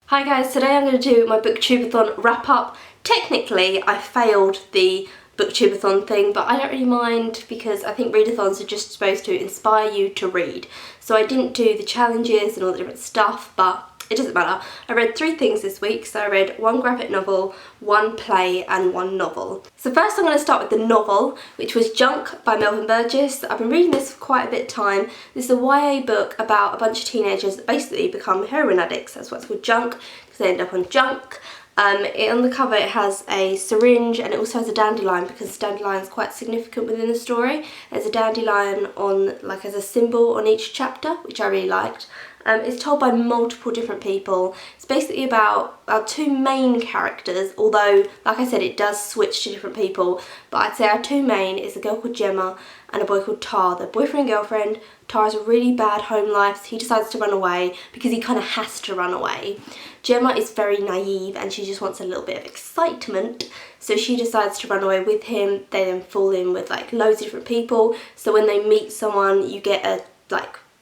Hi guys, today I'm going to do my Booktube-A-Thon wrap up. Technically I failed the Booktube-A-Thon thing, but I don't really mind because I think readathons are just supposed to inspire you to read. So I didn't do the challenges and all the different stuff, but it doesn't matter. I read 3 things this week, so I read 1 graphic novel, 1 play and 1 novel. So first I'm going to start with the novel, which was Junk by Melvin Burgess. I've been reading this for quite a bit of time. This is a YA book about a bunch of teenagers that basically become heroin addicts. That's why it's called Junk, because they end up on junk. On the cover it has a syringe and it also has a dandelion because dandelion is quite significant within the story. There's a dandelion on, like, as a symbol on each chapter, which I really liked. It's told by multiple different people. It's basically about our 2 main characters, although, like I said, it does switch to different people. But I'd say our 2 main is a girl called Gemma and a boy called Tar. They're boyfriend and girlfriend. Tar has a really bad home life, so he decides to run away because he kind of has to run away. Gemma is very naive and she just wants a little bit of excitement, so she decides to run away with him. They then fall in with like loads of different people, so when they meet someone you get a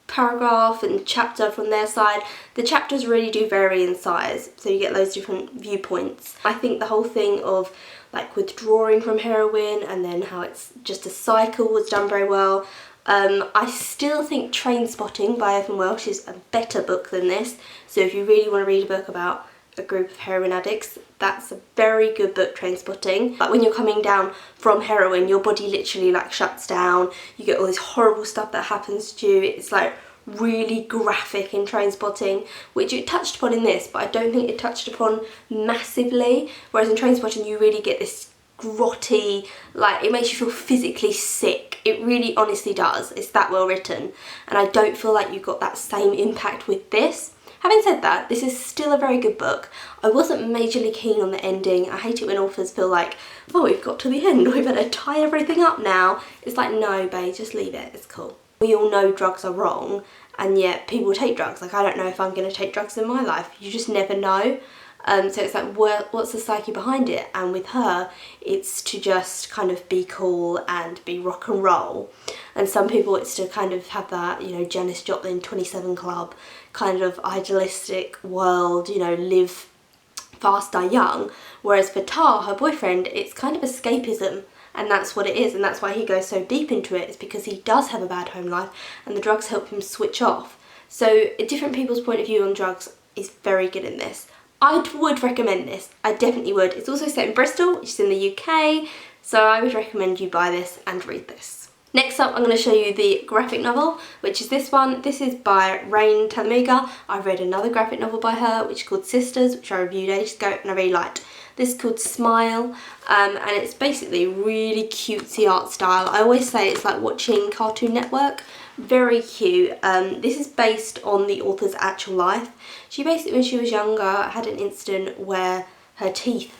paragraph and chapter from their side. The chapters really do vary in size, so you get loads of different viewpoints. I think the whole thing of like withdrawing from heroin and then how it's just a cycle was done very well. I still think Trainspotting by Evan Welsh is a better book than this, so if you really want to read a book about a group of heroin addicts, that's a very good book, Trainspotting. But when you're coming down from heroin, your body literally like shuts down, you get all this horrible stuff that happens to you. It's like really graphic in Trainspotting, which it touched upon in this, but I don't think it touched upon massively, whereas in Trainspotting you really get this grotty, like it makes you feel physically sick. It really honestly does. It's that well written, and I don't feel like you got that same impact with this. Having said that, this is still a very good book. I wasn't majorly keen on the ending. I hate it when authors feel like, oh, we've got to the end, we better tie everything up now. It's like, no babe, just leave it, it's cool. We all know drugs are wrong, and yet people take drugs. Like, I don't know if I'm going to take drugs in my life. You just never know. So it's like, what's the psyche behind it? And with her, it's to just kind of be cool and be rock and roll. And some people, it's to kind of have that, you know, Janis Joplin 27 Club kind of idealistic world, you know, live fast, die young. Whereas for Tar, her boyfriend, it's kind of escapism. And that's what it is, and that's why he goes so deep into it, is because he does have a bad home life and the drugs help him switch off. So different people's point of view on drugs is very good in this. I would recommend this, I definitely would. It's also set in Bristol, which is in the UK, so I would recommend you buy this and read this. Next up I'm going to show you the graphic novel, which is this one. This is by Raina. I read another graphic novel by her, which is called Sisters, which I reviewed ages ago and I really liked. This is called Smile, and it's basically really cutesy art style. I always say it's like watching Cartoon Network. Very cute. This is based on the author's actual life. She basically, when she was younger, had an incident where her teeth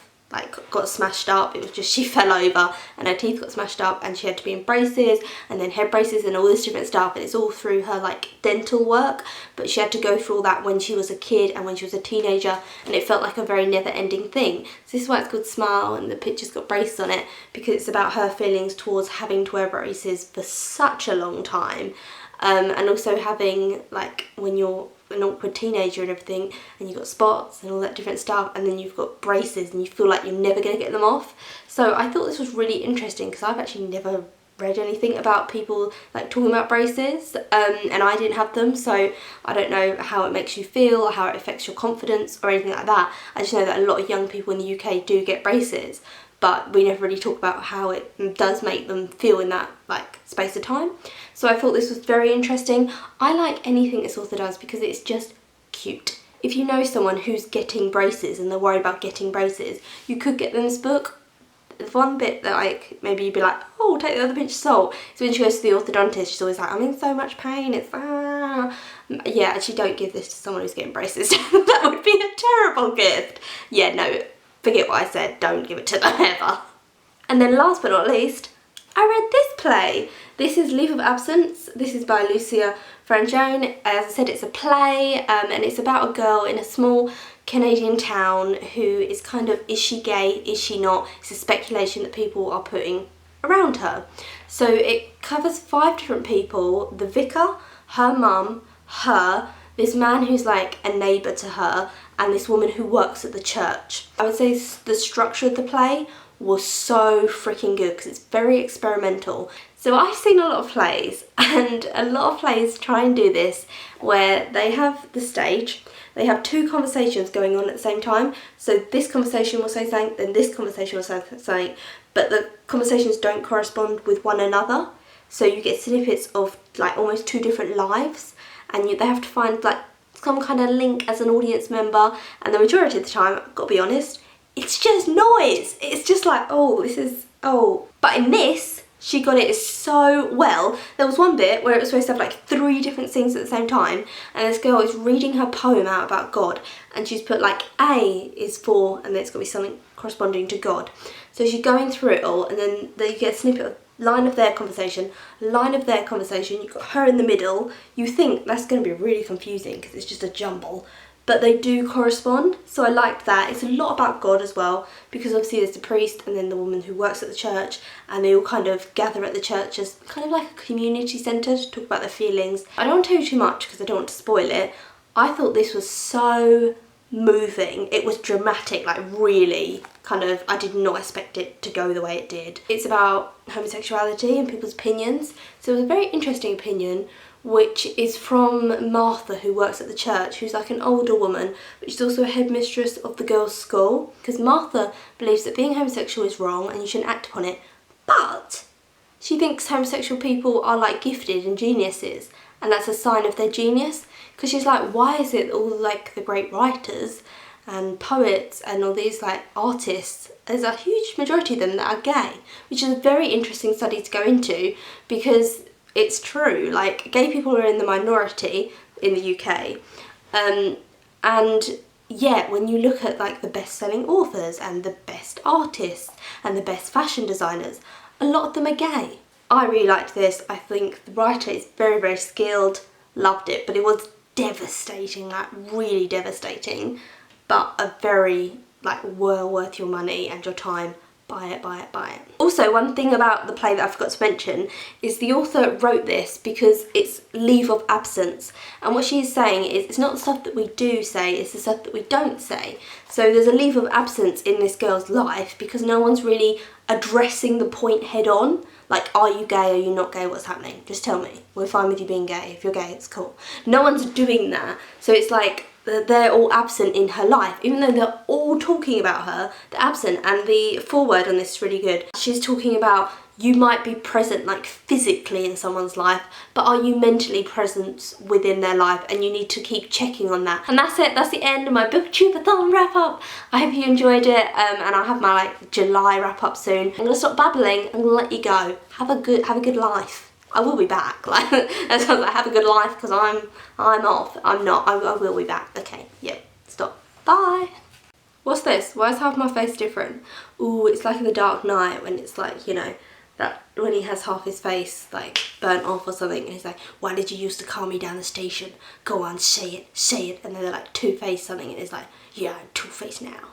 got smashed up. It was just she fell over and her teeth got smashed up and she had to be in braces and then head braces and all this different stuff, and it's all through her like dental work, but she had to go through all that when she was a kid and when she was a teenager, and it felt like a very never-ending thing. So this is why it's called Smile and the picture's got braces on it, because it's about her feelings towards having to wear braces for such a long time, and also having, like, when you're an awkward teenager and everything and you've got spots and all that different stuff, and then you've got braces and you feel like you're never going to get them off. So I thought this was really interesting because I've actually never read anything about people like talking about braces, and I didn't have them, so I don't know how it makes you feel or how it affects your confidence or anything like that. I just know that a lot of young people in the UK do get braces, but we never really talk about how it does make them feel in that like space of time. So I thought this was very interesting. I like anything this author does because it's just cute. If you know someone who's getting braces and they're worried about getting braces, you could get them this book. The one bit that like maybe you'd be like, oh, take the other pinch of salt, so when she goes to the orthodontist she's always like, I'm in so much pain, it's yeah, actually don't give this to someone who's getting braces. That would be a terrible gift. Yeah, no, forget what I said, don't give it to them ever. And then last but not least, I read this play. This is Leave of Absence. This is by Lucia Frangione. As I said, it's a play, and it's about a girl in a small Canadian town who is kind of, is she gay, is she not? It's a speculation that people are putting around her. So it covers 5 different people: the vicar, her mum, her, this man who's like a neighbour to her, and this woman who works at the church. I would say the structure of the play was so freaking good because it's very experimental. So I've seen a lot of plays, and a lot of plays try and do this where they have the stage, they have two conversations going on at the same time. So this conversation will say something, then this conversation will say something, but the conversations don't correspond with one another. So you get snippets of like almost two different lives, and they have to find like some kind of link as an audience member, and the majority of the time, I've got to be honest, it's just noise. It's just like, oh, this is, oh. But in this, she got it so well. There was one bit where it was supposed to have like 3 different things at the same time, and this girl is reading her poem out about God, and she's put like A is for, and then it's got to be something corresponding to God. So she's going through it all, and then you get a snippet of line of their conversation, line of their conversation, you've got her in the middle. You think that's going to be really confusing because it's just a jumble, but they do correspond, so I liked that. It's a lot about God as well, because obviously there's the priest and then the woman who works at the church, and they all kind of gather at the church as kind of like a community centre to talk about their feelings. I don't want to tell you too much because I don't want to spoil it. I thought this was so moving. It was dramatic, like really kind of, I did not expect it to go the way it did. It's about homosexuality and people's opinions. So it was a very interesting opinion, which is from Martha, who works at the church, who's like an older woman, but she's also a headmistress of the girls' school. Because Martha believes that being homosexual is wrong and you shouldn't act upon it, but she thinks homosexual people are like gifted and geniuses, and that's a sign of their genius. Because she's like, why is it all like the great writers and poets and all these like artists, there's a huge majority of them that are gay, which is a very interesting study to go into, because it's true, like gay people are in the minority in the UK, and yet when you look at like the best-selling authors and the best artists and the best fashion designers, a lot of them are gay. I really liked this. I think the writer is very, very skilled, loved it, but it was devastating, like really devastating, but a very like well worth your money and your time. Buy it, buy it, buy it. Also, one thing about the play that I forgot to mention is the author wrote this because it's leave of absence, and what she's saying is it's not the stuff that we do say, it's the stuff that we don't say. So there's a leave of absence in this girl's life because no one's really addressing the point head on. Like, are you gay, are you not gay, what's happening? Just tell me. We're fine with you being gay. If you're gay, it's cool. No one's doing that. So it's like they're all absent in her life. Even though they're all talking about her, they're absent. And the foreword on this is really good. She's talking about you might be present like physically in someone's life, but are you mentally present within their life? And you need to keep checking on that. And that's it. That's the end of my Booktube-A-Thon wrap up. I hope you enjoyed it, and I'll have my like July wrap up soon. I'm gonna stop babbling and let you go. Have a good life. I will be back. Like that sounds like have a good life because I'm off. I'm not. I will be back. Okay. Yep. Stop. Bye. What's this? Why is half my face different? Ooh, it's like in The Dark Knight when it's like, you know, that when he has half his face like burnt off or something, and he's like, why did you used to call me down the station? Go on, say it, and then they're like Two-Face something, and it's like, yeah, I'm Two-Face now.